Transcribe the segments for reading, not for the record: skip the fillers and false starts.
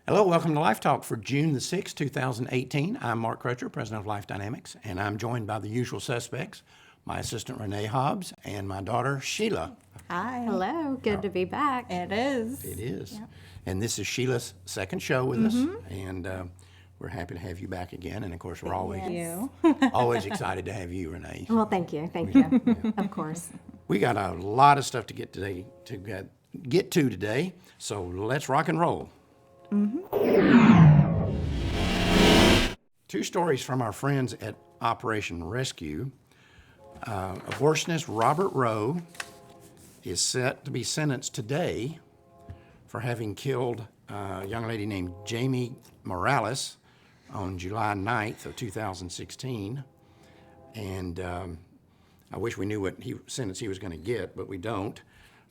Hello, welcome to LifeTalk for June the 6th, 2018. I'm Mark Crutcher, president of Life Dynamics, and I'm joined by the usual suspects, my assistant Renee Hobbs and my daughter Sheila. Hi. Hello, good to be back. It is. It is. Yep. And this is Sheila's second show with us, and we're happy to have you back again. And of course, we're always always excited to have you, Renee. Well, thank you, of course. We got a lot of stuff to get to today, so let's rock and roll. Two stories from our friends at Operation Rescue. Abortionist Robert Rho is set to be sentenced today for having killed a young lady named Jamie Morales on July 9th of 2016. And I wish we knew what sentence he was going to get, but we don't,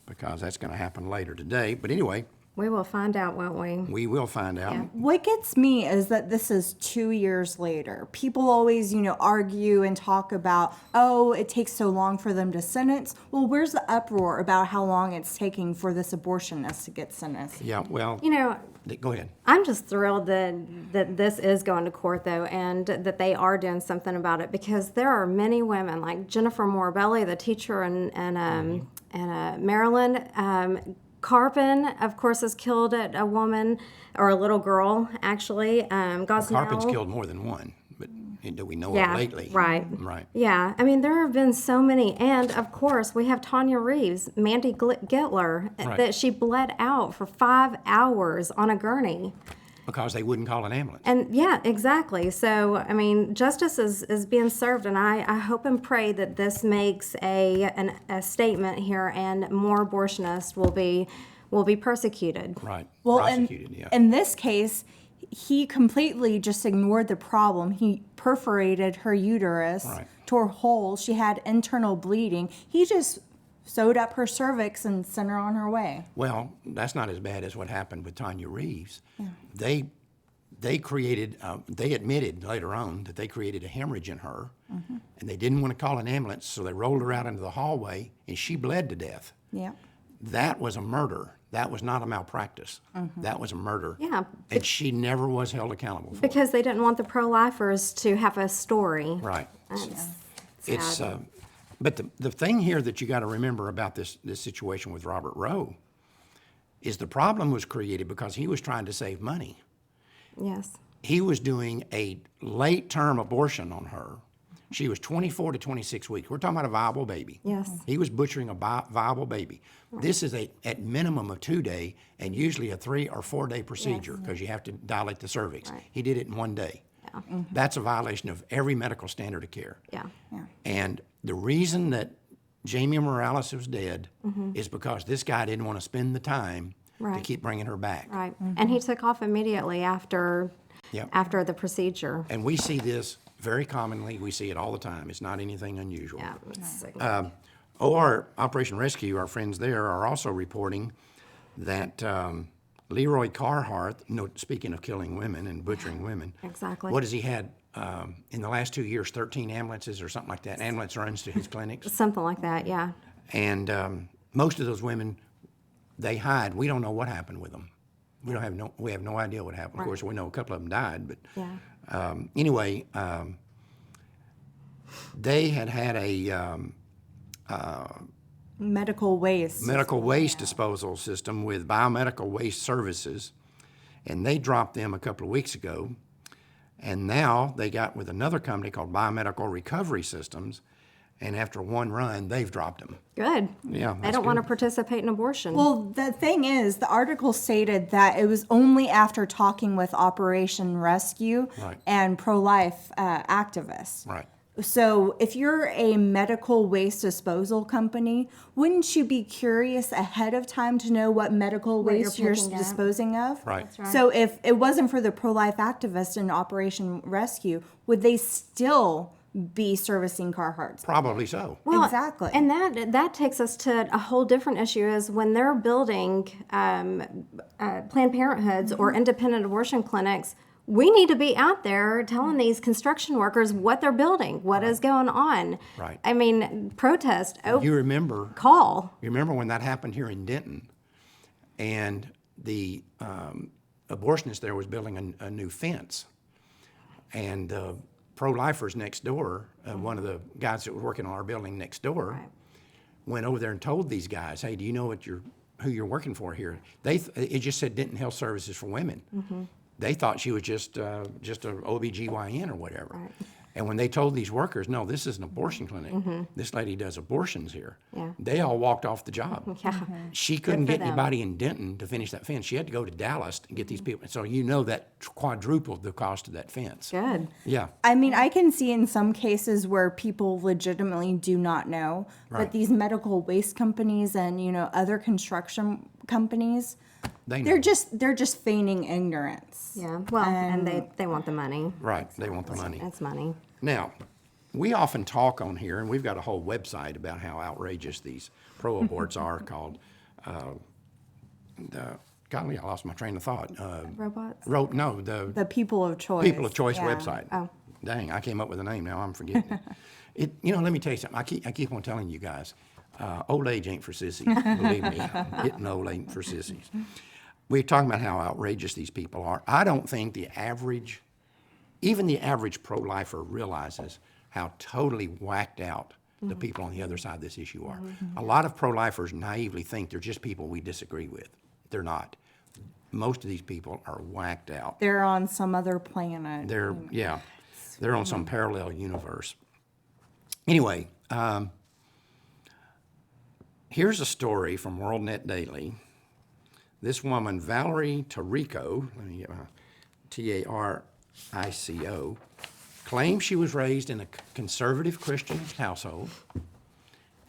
because that's going to happen later today. But anyway, We will find out, won't we? we will find out. Yeah. What gets me is that this is 2 years later. People always, argue and talk about, oh, it takes so long for them to sentence. Well, where's the uproar about how long it's taking for this abortionist to get sentenced? Yeah, well, go ahead. I'm just thrilled that this is going to court, though, and that they are doing something about it, because there are many women, like Jennifer Morabelli, the teacher in Maryland. Carpin, of course, has killed a woman, or a little girl, actually. Carpin's killed more than one, but do we know of lately? Right. Right. Yeah, I mean, there have been so many. And, of course, we have Tanya Reeves, Mandy Gittler, that she bled out for 5 hours on a gurney. Because they wouldn't call an ambulance. And, yeah, exactly. So, I mean, justice is being served, and I hope and pray that this makes a statement here, and more abortionists will be persecuted. Right. Well, prosecuted, in this case, he completely just ignored the problem. He perforated her uterus, tore holes. She had internal bleeding. He just sewed up her cervix and sent her on her way. Well, that's not as bad as what happened with Tanya Reeves. Yeah. They created, they admitted later on that they created a hemorrhage in her, and they didn't want to call an ambulance, so they rolled her out into the hallway, and she bled to death. Yeah. That was a murder. That was not a malpractice. That was a murder. Yeah. And she never was held accountable for it. Because they didn't want the pro-lifers to have a story. Right. That's sad. But the thing here that you got to remember about this situation with Robert Rho is the problem was created because he was trying to save money. Yes. He was doing a late-term abortion on her. She was 24 to 26 weeks. We're talking about a viable baby. Yes. He was butchering a viable baby. Right. This is at minimum a 2-day and usually a 3 or 4 day procedure, because you have to dilate the cervix. Right. He did it in 1 day. Yeah. That's a violation of every medical standard of care. Yeah. And the reason that Jamie Morales was dead is because this guy didn't want to spend the time to keep bringing her back. Right. And he took off immediately after the procedure. And we see this very commonly. We see it all the time. It's not anything unusual. Yeah. It's Operation Rescue, our friends there, are also reporting that Leroy Carhart, speaking of killing women and butchering women, exactly. What has he had in the last 2 years? 13 ambulances or something like that. Ambulance runs to his clinics. Something like that, yeah. And most of those women, they hide. We don't know what happened with them. We have no idea what happened. Of course, we know a couple of them died, but anyway, they had a medical waste disposal system with biomedical waste services, and they dropped them a couple of weeks ago, and now they got with another company called Biomedical Recovery Systems, and after one run, they've dropped them. Good. Yeah, they don't want to participate in abortion. Well, the thing is, the article stated that it was only after talking with Operation Rescue and pro-life activists. Right. So if you're a medical waste disposal company, wouldn't you be curious ahead of time to know what medical waste you're disposing of? Right. That's right. So if it wasn't for the pro-life activists in Operation Rescue, would they still be servicing Carhartts? Probably so. Well, exactly. And that takes us to a whole different issue, is when they're building Planned Parenthoods or independent abortion clinics, we need to be out there telling these construction workers what they're building, what is going on. Right. I mean, protest. You remember? Call. You remember when that happened here in Denton, and the abortionist there was building a new fence. And pro-lifers next door, one of the guys that was working on our building next door, went over there and told these guys, hey, do you know who you're working for here? It just said Denton Health Services for Women. They thought she was just a OBGYN or whatever. Right. And when they told these workers, no, this is an abortion clinic. This lady does abortions here. Yeah. They all walked off the job. Yeah. She couldn't for get them. anybody in Denton to finish that fence. She had to go to Dallas to get these people. So that quadrupled the cost of that fence. Good. Yeah. I mean, I can see in some cases where people legitimately do not know, Right. but these medical waste companies and, other construction companies, They know. they're just feigning ignorance. Yeah. Well, and they want the money. Right. They want the money. It's money. Now, we often talk on here, and we've got a whole website about how outrageous these pro-aborts are called, golly, I lost my train of thought. Robots? The People of Choice. People of Choice Yeah. website. Oh. Dang, I came up with a name, now I'm forgetting it. Let me tell you something. I keep on telling you guys, old age ain't for sissies, believe me. Getting old ain't for sissies. We're talking about how outrageous these people are. I don't think even the average pro-lifer realizes how totally whacked out the people on the other side of this issue are. A lot of pro-lifers naively think they're just people we disagree with. They're not. Most of these people are whacked out. They're on some other planet. They're on some parallel universe. Anyway, here's a story from WorldNet Daily. This woman, Valerie Tarico, let me get my T-A-R-I-C-O, claims she was raised in a conservative Christian household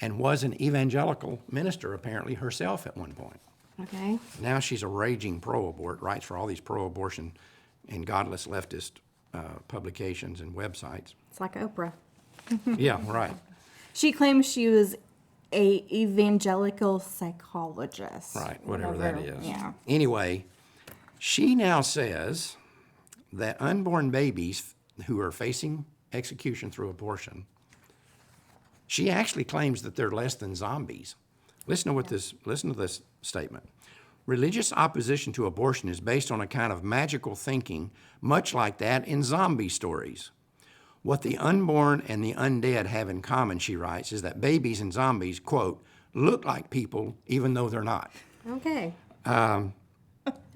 and was an evangelical minister, apparently, herself at one point. Okay. Now she's a raging pro-abort, writes for all these pro-abortion and godless leftist publications and websites. It's like Oprah. Yeah, right. She claims she was a evangelical psychologist. Right, whatever that is. Yeah. Anyway, she now says that unborn babies who are facing execution through abortion, she actually claims that they're less than zombies. Listen to this statement. Religious opposition to abortion is based on a kind of magical thinking, much like that in zombie stories. What the unborn and the undead have in common, she writes, is that babies and zombies, quote, look like people even though they're not. Okay. I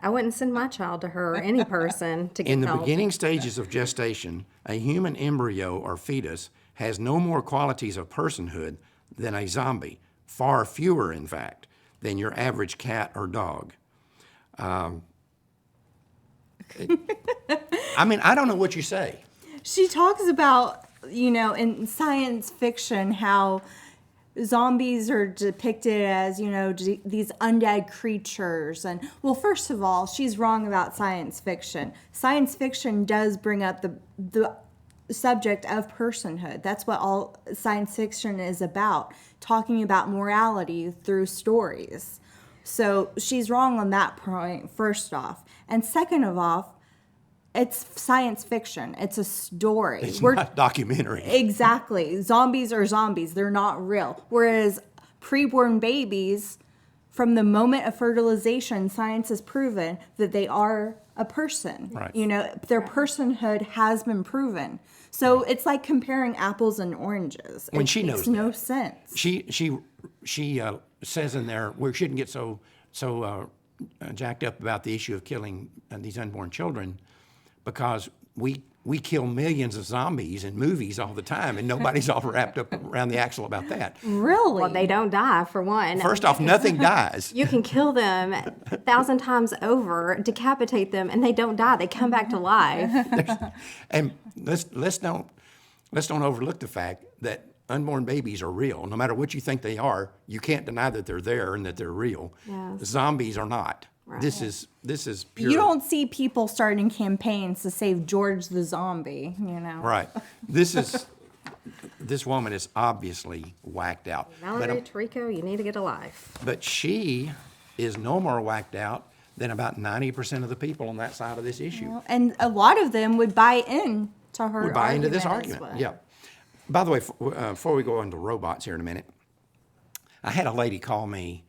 wouldn't send my child to her or any person to get In the help. beginning stages of gestation, a human embryo or fetus has no more qualities of personhood than a zombie, far fewer, in fact, than your average cat or dog. I don't know what you say. She talks about, in science fiction, how zombies are depicted as, these undead creatures. And, well, first of all, she's wrong about science fiction. Science fiction does bring up the subject of personhood. That's what all science fiction is about, talking about morality through stories. So she's wrong on that point, first off. And second of all, it's science fiction. It's a story. It's not documentary. Exactly. Zombies are zombies. They're not real. Whereas preborn babies, from the moment of fertilization, science has proven that they are a person. Right. Their personhood has been proven. So it's like comparing apples and oranges. When it she makes knows no that. sense. She says in there we shouldn't get so jacked up about the issue of killing these unborn children because we kill millions of zombies in movies all the time, and nobody's all wrapped up around the axle about that. Really? Well, they don't die, for one. First off, nothing dies. You can kill them 1,000 times over, decapitate them, and they don't die. They come back to life. And let's don't overlook the fact that unborn babies are real. No matter what you think they are, you can't deny that they're there and that they're real. Yes. Zombies are not. Right. This is pure. You don't see people starting campaigns to save George the zombie, Right. This woman is obviously whacked out. Valerie Tarico, you need to get a life. But she is no more whacked out than about 90% of the people on that side of this issue. And a lot of them would buy in to her Would buy into this argument as argument. well. Yeah. By the way, before we go into robots here in a minute, I had a lady call me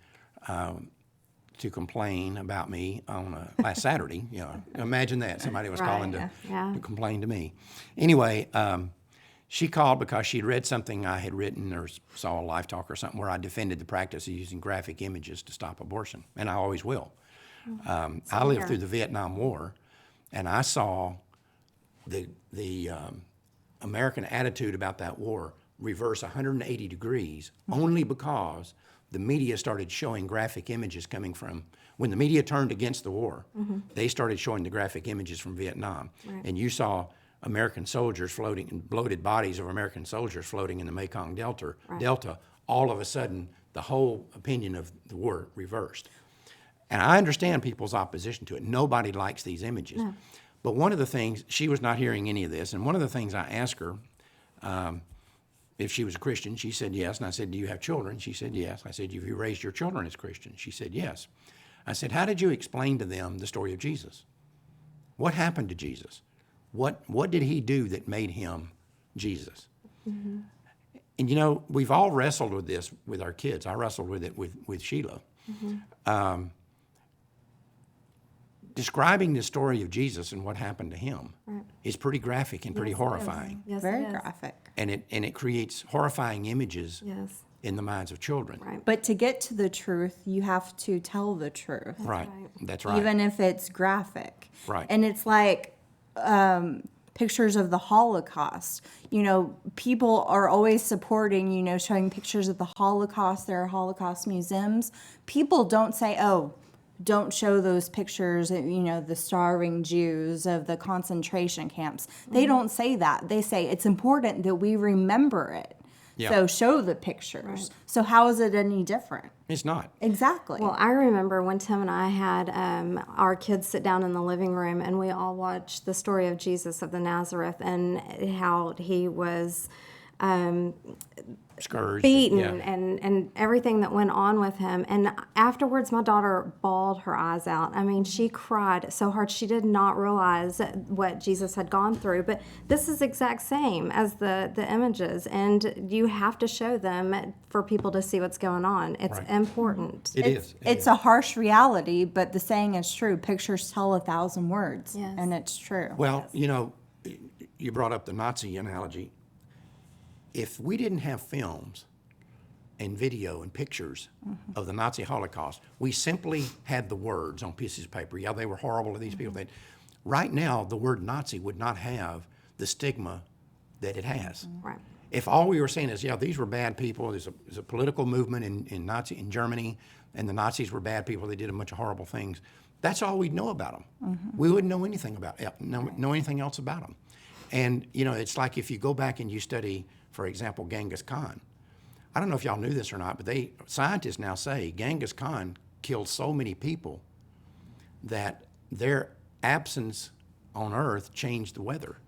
to complain about me on last Saturday. You know, imagine that somebody was calling to complain to me. Anyway, she called because she'd read something I had written or saw a LifeTalk or something where I defended the practice of using graphic images to stop abortion, and I always will. I lived through the Vietnam War, and I saw the American attitude about that war reverse 180 degrees only because the media started showing graphic images coming from, when the media turned against the war, they started showing the graphic images from Vietnam. Right. And you saw American soldiers floating, bloated bodies of American soldiers floating in the Mekong Delta. All of a sudden, the whole opinion of the war reversed. And I understand people's opposition to it. Nobody likes these images. No. But one of the things, she was not hearing any of this, and one of the things I asked her, if she was a Christian, she said yes. And I said, do you have children? She said yes. I said, have you raised your children as Christians? She said yes. I said, how did you explain to them the story of Jesus? What happened to Jesus? What did he do that made him Jesus? Mm-hmm. And you know, we've all wrestled with this with our kids. I wrestled with it with Sheila. Mm-hmm. Describing the story of Jesus and what happened to him is pretty graphic and pretty horrifying. Yes, very graphic. And it creates horrifying images in the minds of children. Right. But to get to the truth, you have to tell the truth. That's right. Even if it's graphic. Right. And it's like pictures of the Holocaust. You know, people are always supporting, you know, showing pictures of the Holocaust. There are Holocaust museums. People don't say, oh, don't show those pictures, you know, the starving Jews of the concentration camps. They don't say that. They say it's important that we remember it. Yeah. So show the pictures. Right. So how is it any different? It's not. Exactly. Well, I remember when Tim and I had our kids sit down in the living room and we all watched the story of Jesus of the Nazareth and how he was scourged, beaten, and everything that went on with him. And afterwards, my daughter bawled her eyes out. I mean, she cried so hard. She did not realize what Jesus had gone through. But this is exact same as the images, and you have to show them for people to see what's going on. It's important. It's a harsh reality, but the saying is true. Pictures tell 1,000 words, and it's true. Well, you know, you brought up the Nazi analogy. If we didn't have films and video and pictures of the Nazi Holocaust, we simply had the words on pieces of paper. Yeah, they were horrible to these people. Right now, the word Nazi would not have the stigma that it has. Right. If all we were saying is, yeah, these were bad people, there's a political movement in Germany, and the Nazis were bad people, they did a bunch of horrible things, that's all we'd know about them. We wouldn't know anything know anything else about them. And, you know, it's like if you go back and you study, for example, Genghis Khan. I don't know if y'all knew this or not, but scientists now say Genghis Khan killed so many people that their absence on Earth changed the weather.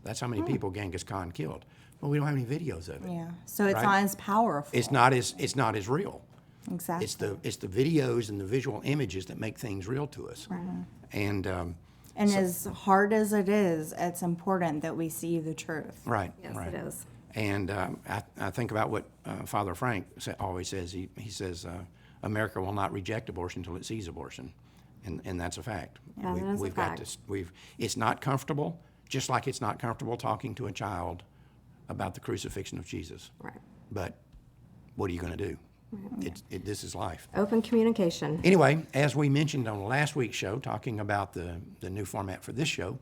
That's how many people Genghis Khan killed. But we don't have any videos of it. Yeah, so it's not as powerful. It's not as real. Exactly. It's the videos and the visual images that make things real to us. Right. And as hard as it is, it's important that we see the truth. Right. Yes, right. it is. And I think about what Father Frank always says. He says, America will not reject abortion until it sees abortion. And that's a fact. Yeah, that is a fact. It's not comfortable, just like it's not comfortable talking to a child about the crucifixion of Jesus. Right. But what are you going to do? This is life. Open communication. Anyway, as we mentioned on last week's show, talking about the new format for this show,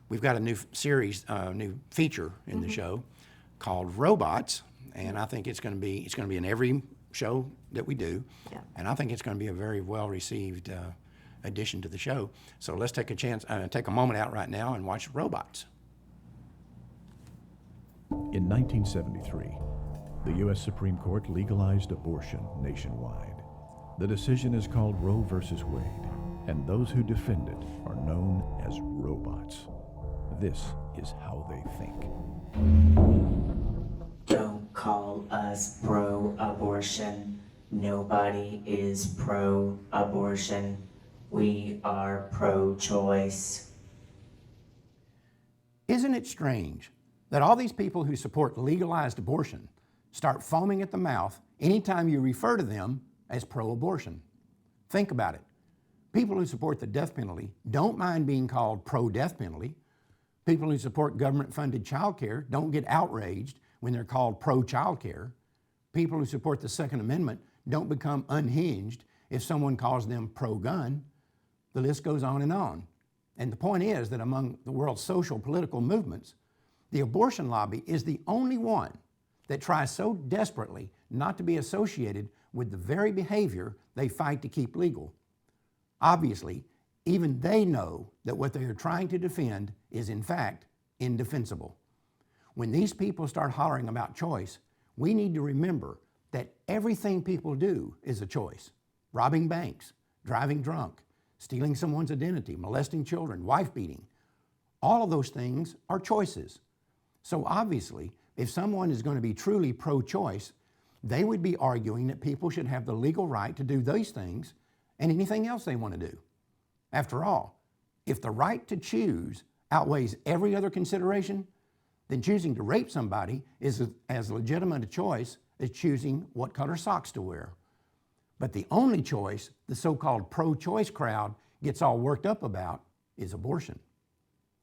we've got a new series, new feature in the show called Robots, and I think it's going to be in every show that we do, and I think it's going to be a very well received addition to the show. So let's take a moment out right now and watch Robots. In 1973, the U.S. Supreme Court legalized abortion nationwide. The decision is called Roe versus Wade, and those who defend it are known as robots. This is how they think. Don't call us pro-abortion. Nobody is pro-abortion. We are pro-choice. Isn't it strange that all these people who support legalized abortion start foaming at the mouth anytime you refer to them as pro-abortion? Think about it. People who support the death penalty don't mind being called pro-death penalty. People who support government-funded child care don't get outraged when they're called pro-child care. People who support the Second Amendment don't become unhinged if someone calls them pro-gun. The list goes on. And the point is that among the world's social political movements, the abortion lobby is the only one that tries so desperately not to be associated with the very behavior they fight to keep legal. Obviously, even they know that what they are trying to defend is in fact indefensible. When these people start hollering about choice, we need to remember that everything people do is a choice. Robbing banks, driving drunk, stealing someone's identity, molesting children, wife beating. All of those things are choices. So obviously, if someone is going to be truly pro-choice, they would be arguing that people should have the legal right to do those things and anything else they want to do. After all, if the right to choose outweighs every other consideration, then choosing to rape somebody is as legitimate a choice as choosing what color socks to wear. But the only choice the so-called pro-choice crowd gets all worked up about is abortion.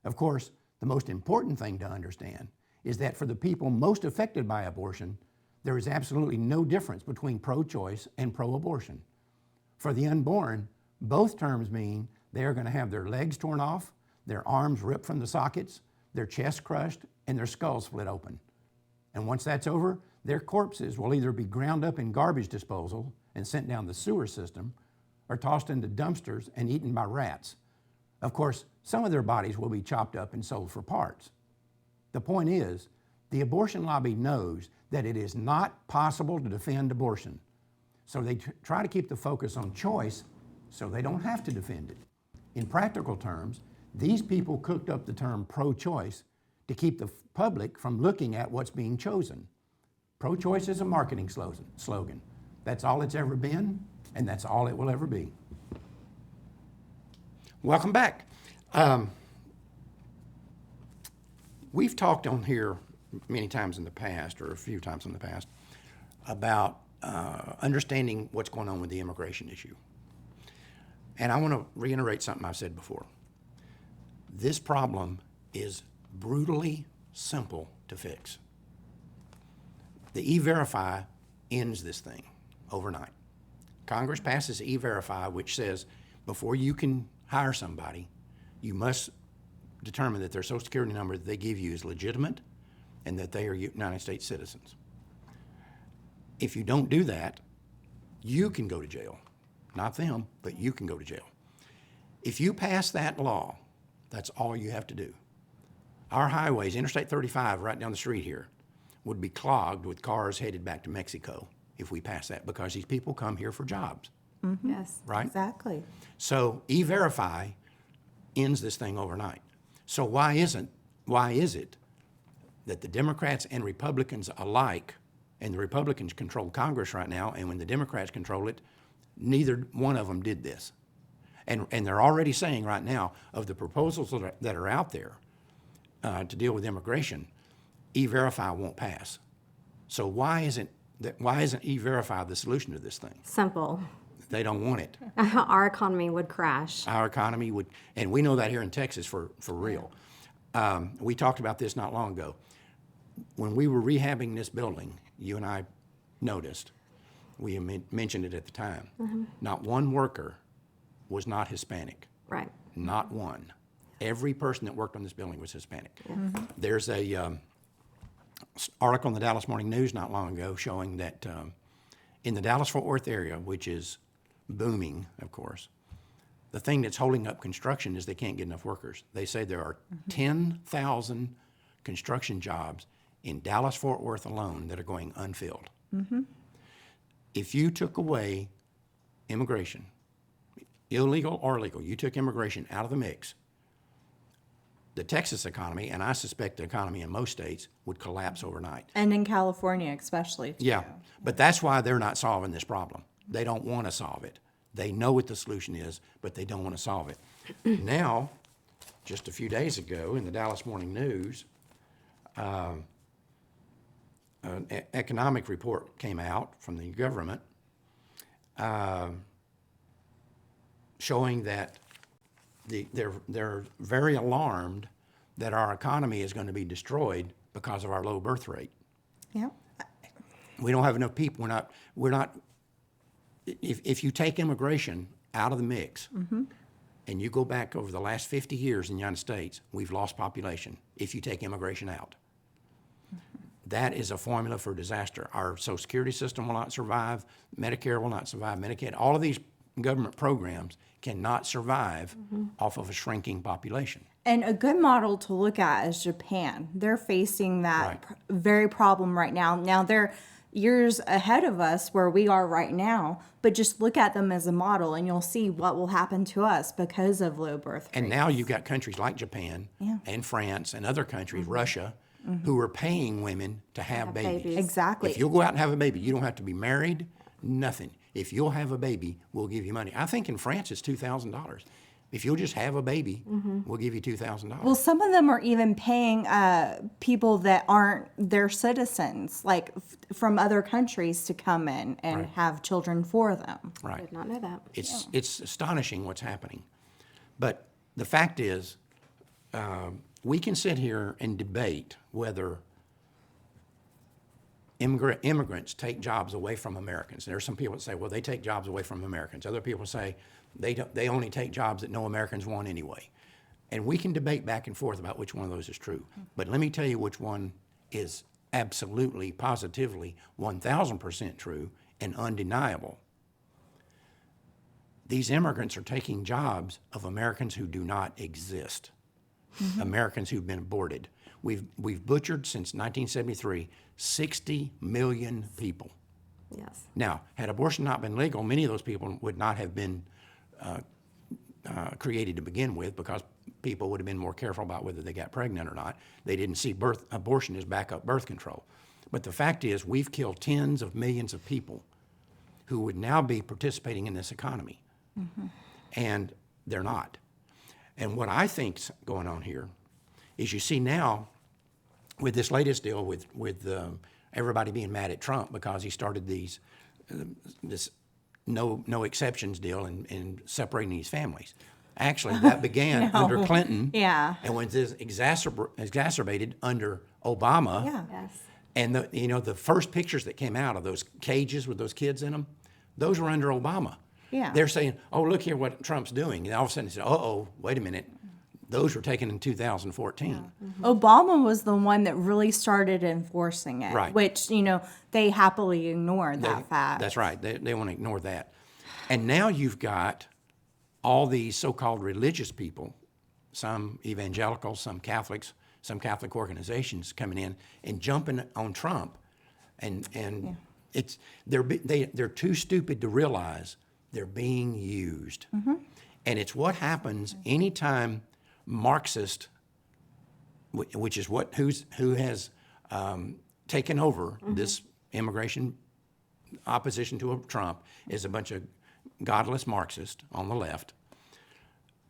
Of course, the most important thing to understand is that for the people most affected by abortion, there is absolutely no difference between pro-choice and pro-abortion. For the unborn, both terms mean they are going to have their legs torn off, their arms ripped from the sockets, their chest crushed, and their skull split open. And once that's over, their corpses will either be ground up in garbage disposal and sent down the sewer system, or tossed into dumpsters and eaten by rats. Of course, some of their bodies will be chopped up and sold for parts. The point is, the abortion lobby knows that it is not possible to defend abortion. So they try to keep the focus on choice so they don't have to defend it. In practical terms, these people cooked up the term pro-choice to keep the public from looking at what's being chosen. Pro-choice is a marketing slogan. That's all it's ever been, and that's all it will ever be. Welcome back. We've talked on here many times in the past, or a few times in the past, about understanding what's going on with the immigration issue. And I want to reiterate something I've said before. This problem is brutally simple to fix. The E-Verify ends this thing overnight. Congress passes E-Verify, which says before you can hire somebody, you must determine that their Social Security number that they give you is legitimate and that they are United States citizens. If you don't do that, you can go to jail. Not them, but you can go to jail. If you pass that law, that's all you have to do. Our highways, Interstate 35 right down the street here, would be clogged with cars headed back to Mexico if we pass that, because these people come here for jobs. Mm-hmm. Yes. Right? Exactly. So E-Verify ends this thing overnight. So why is it that the Democrats and Republicans alike, and the Republicans control Congress right now, and when the Democrats control it, neither one of them did this. And they're already saying right now, of the proposals that are out there to deal with immigration, E-Verify won't pass. So why isn't E-Verify the solution to this thing? Simple. They don't want it. Our economy would crash. Our economy would, and we know that here in Texas for real. We talked about this not long ago. When we were rehabbing this building, you and I noticed, we mentioned it at the time, not one worker was not Hispanic. Right. Not one. Every person that worked on this building was Hispanic. There's a article in the Dallas Morning News not long ago showing that in the Dallas-Fort Worth area, which is booming, of course, the thing that's holding up construction is they can't get enough workers. They say there are 10,000 construction jobs in Dallas-Fort Worth alone that are going unfilled. If you took away immigration, illegal or legal, you took immigration out of the mix, the Texas economy, and I suspect the economy in most states, would collapse overnight. And in California especially, too. Yeah, but that's why they're not solving this problem. They don't want to solve it. They know what the solution is, but they don't want to solve it. Now, just a few days ago in the Dallas Morning News, an economic report came out from the government showing that they're very alarmed that our economy is going to be destroyed because of our low birth rate. Yeah. We don't have enough people. We're not. If you take immigration out of the mix, and you go back over the last 50 years in the United States, we've lost population. If you take immigration out, that is a formula for disaster. Our Social Security system will not survive. Medicare will not survive. Medicaid, all of these government programs cannot survive off of a shrinking population. And a good model to look at is Japan. They're facing that very problem right now. Now they're years ahead of us where we are right now, but just look at them as a model and you'll see what will happen to us because of low birth rates. And now you've got countries like Japan and France and other countries, Russia, who are paying women to have babies. Exactly. If you'll go out and have a baby, you don't have to be married, nothing. If you'll have a baby, we'll give you money. I think in France it's $2,000. If you'll just have a baby, we'll give you $2,000. Well, some of them are even paying people that aren't their citizens, like from other countries, to come in and have children for them. Right. Did not know that. It's astonishing what's happening. But the fact is, we can sit here and debate whether immigrants take jobs away from Americans. There are some people that say, well, they take jobs away from Americans. Other people say they only take jobs that no Americans want anyway. And we can debate back and forth about which one of those is true. But let me tell you which one is absolutely, positively, 1,000% true and undeniable. These immigrants are taking jobs of Americans who do not exist, Americans who've been aborted. We've butchered since 1973 60 million people. Yes. Now, had abortion not been legal, many of those people would not have been created to begin with, because people would have been more careful about whether they got pregnant or not. They didn't see abortion as backup birth control. But the fact is, we've killed tens of millions of people who would now be participating in this economy. And they're not. And what I think's going on here is, you see now, with this latest deal with everybody being mad at Trump because he started this no exceptions deal and separating these families. Actually, that began under Clinton. Yeah. And was exacerbated under Obama. Yeah. Yes. And the first pictures that came out of those cages with those kids in them, those were under Obama. Yeah. They're saying, oh, look here what Trump's doing. And all of a sudden they said, uh-oh, wait a minute. Those were taken in 2014. Obama was the one that really started enforcing it, Right. which, they happily ignored that fact. That's right. They want to ignore that. And now you've got all these so-called religious people, some evangelicals, some Catholics, some Catholic organizations coming in and jumping on Trump. And they're too stupid to realize they're being used. And it's what happens anytime Marxist, which is who has taken over this immigration opposition to Trump, is a bunch of godless Marxists on the left.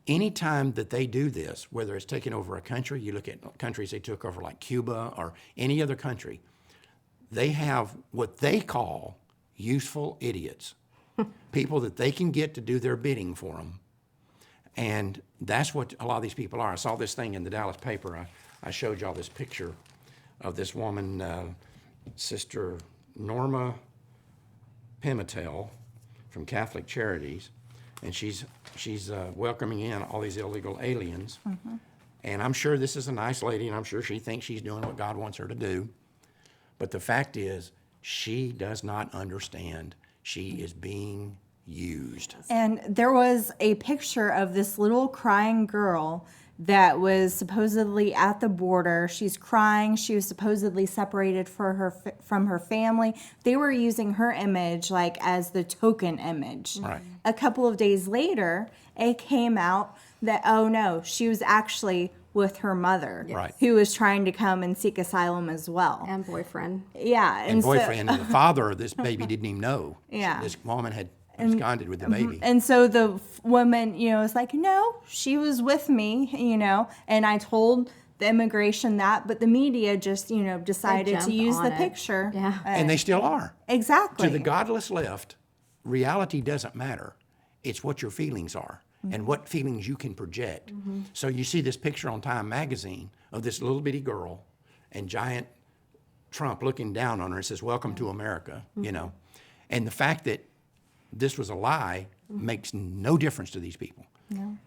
Anytime that they do this, whether it's taking over a country, you look at countries they took over like Cuba or any other country, they have what they call useful idiots, people that they can get to do their bidding for them. And that's what a lot of these people are. I saw this thing in the Dallas paper. I showed y'all this picture of this woman, Sister Norma Pimentel from Catholic Charities, and she's welcoming in all these illegal aliens. And I'm sure this is a nice lady, and I'm sure she thinks she's doing what God wants her to do. But the fact is, she does not understand. She is being used. And there was a picture of this little crying girl that was supposedly at the border. She's crying. She was supposedly separated from her family. They were using her image like as the token image. Right. A couple of days later, it came out that, oh no, she was actually with her mother, Right. who was trying to come and seek asylum as well. And boyfriend. Yeah. And so- boyfriend and the father of this baby didn't even know. Yeah. This woman had absconded with the baby. And so the woman, was like, no, she was with me, and I told the immigration that, but the media just, decided to jumped use on the it. picture. Yeah. And they still are. Exactly. To the godless left, reality doesn't matter. It's what your feelings are. and what feelings you can project. So you see this picture on Time magazine of this little bitty girl and giant Trump looking down on her and says, "Welcome to America," you know. And the fact that this was a lie makes no difference to these people.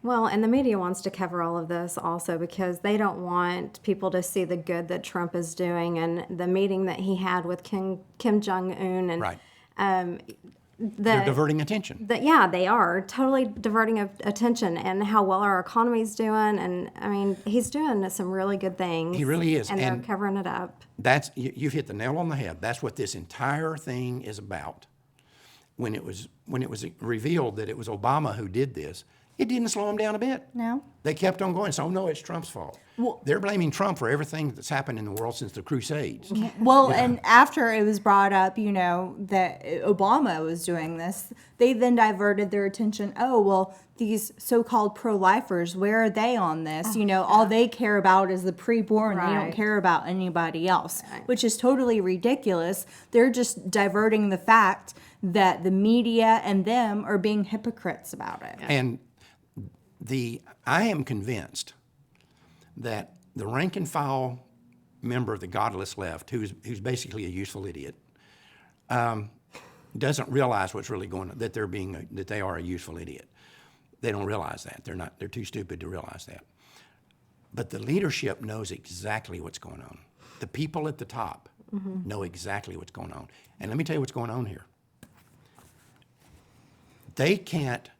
Well, and the media wants to cover all of this also because they don't want people to see the good that Trump is doing and the meeting that he had with Kim Jong-un. And, Right. The, They're diverting attention. yeah, they are totally diverting attention and how well our economy's doing. And I mean, he's doing some really good things. He really is. And they're And covering it up. That's you've hit the nail on the head. That's what this entire thing is about. When it was revealed that it was Obama who did this, it didn't slow them down a bit. No. They kept on going. So, no, it's Trump's fault. They're blaming Trump for everything that's happened in the world since the Crusades. Well, and after it was brought up, you know, that Obama was doing this, they then diverted their attention. Oh, well, these so-called pro-lifers, where are they on this? You know, all they care about is the pre-born. They don't Right. care about anybody else, which is totally ridiculous. They're just diverting the fact that the media and them are being hypocrites about it. And I am convinced that the rank and file member of the godless left, who's basically a useful idiot, doesn't realize what's really going on, that they are a useful idiot. They don't realize that. They're too stupid to realize that. But the leadership knows exactly what's going on. The people at the top know exactly what's going on. And let me tell you what's going on here. They can't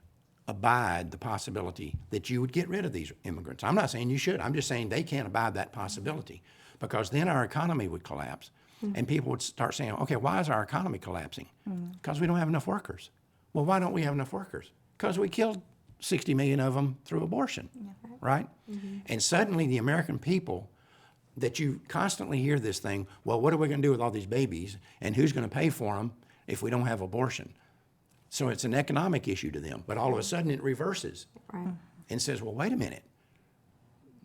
abide the possibility that you would get rid of these immigrants. I'm not saying you should. I'm just saying they can't abide that possibility because then our economy would collapse and people would start saying, okay, why is our economy collapsing? Because we don't have enough workers. Well, why don't we have enough workers? Because we killed 60 million of them through abortion, right? And suddenly the American people, that you constantly hear this thing, well, what are we going to do with all these babies and who's going to pay for them if we don't have abortion? So it's an economic issue to them, but all of a sudden it reverses and says, well, wait a minute.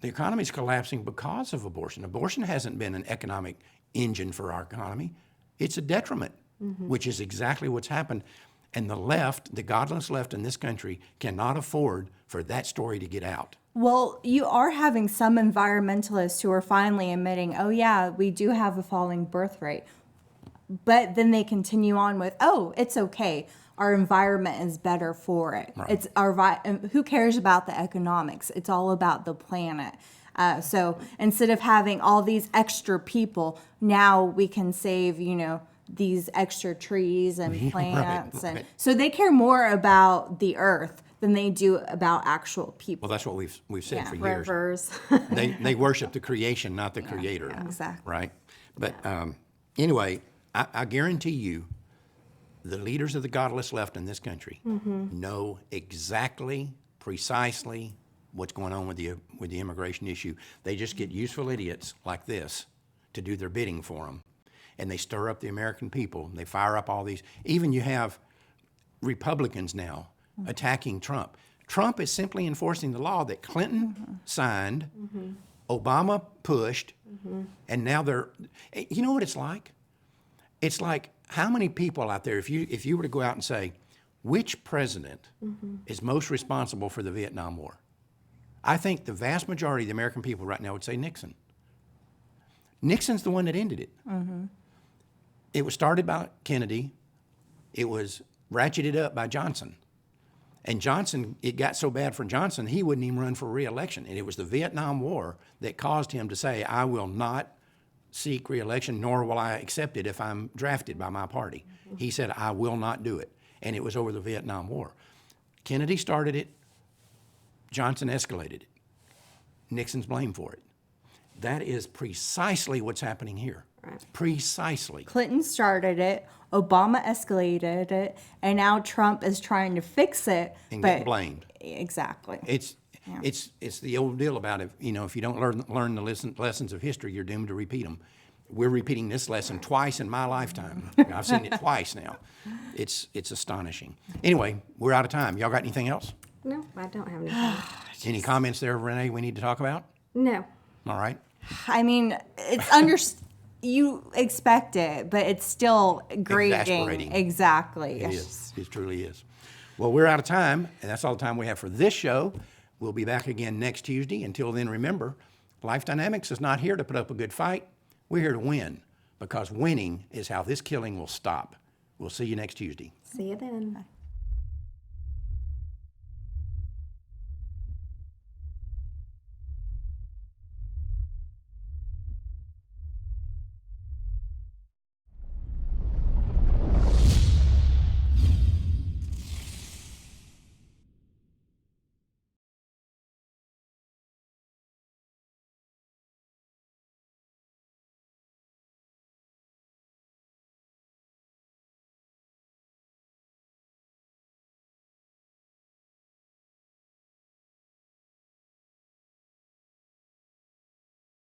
The economy's collapsing because of abortion. Abortion hasn't been an economic engine for our economy. It's a detriment, which is exactly what's happened. And the left, the godless left in this country, cannot afford for that story to get out. Well, you are having some environmentalists who are finally admitting, oh yeah, we do have a falling birth rate. But then they continue on with, oh, it's okay. Our environment is better for it. Right. It's who cares about the economics? It's all about the planet. So instead of having all these extra people, now we can save, you know, these extra trees and plants. Right. And so they care more about the earth than they do about actual people. Well, that's what we've said for years. Rivers. They worship the creation, not the creator. exactly. Right? But anyway, I guarantee you, the leaders of the godless left in this country know exactly, precisely what's going on with the immigration issue. They just get useful idiots like this to do their bidding for them. And they stir up the American people. They fire up all these. Even you have Republicans now attacking Trump. Trump is simply enforcing the law that Clinton signed, Obama pushed, and now they're, you know what it's like? It's like, how many people out there, if you were to go out and say, which president is most responsible for the Vietnam War? I think the vast majority of the American people right now would say Nixon. Nixon's the one that ended it. It was started by Kennedy. It was ratcheted up by Johnson. And Johnson, it got so bad for Johnson, he wouldn't even run for re-election. And it was the Vietnam War that caused him to say, I will not seek re-election, nor will I accept it if I'm drafted by my party. He said, I will not do it. And it was over the Vietnam War. Kennedy started it. Johnson escalated it. Nixon's blamed for it. That is precisely what's happening here. Precisely. Clinton started it, Obama escalated it, and now Trump is trying to fix it. And but get blamed. Exactly. It's the old deal about if you don't learn the lessons of history, you're doomed to repeat them. We're repeating this lesson twice in my lifetime. I've seen it twice now. It's astonishing. Anyway, we're out of time. Y'all got anything else? No, I don't have anything. Any comments there, Renee, we need to talk about? No. All right. I mean, it's you expect it, but it's still grating. Exasperating. Exactly. It is. It truly is. Well, we're out of time, and that's all the time we have for this show. We'll be back again next Tuesday. Until then, remember, Life Dynamics is not here to put up a good fight. We're here to win, because winning is how this killing will stop. We'll see you next Tuesday. See you then.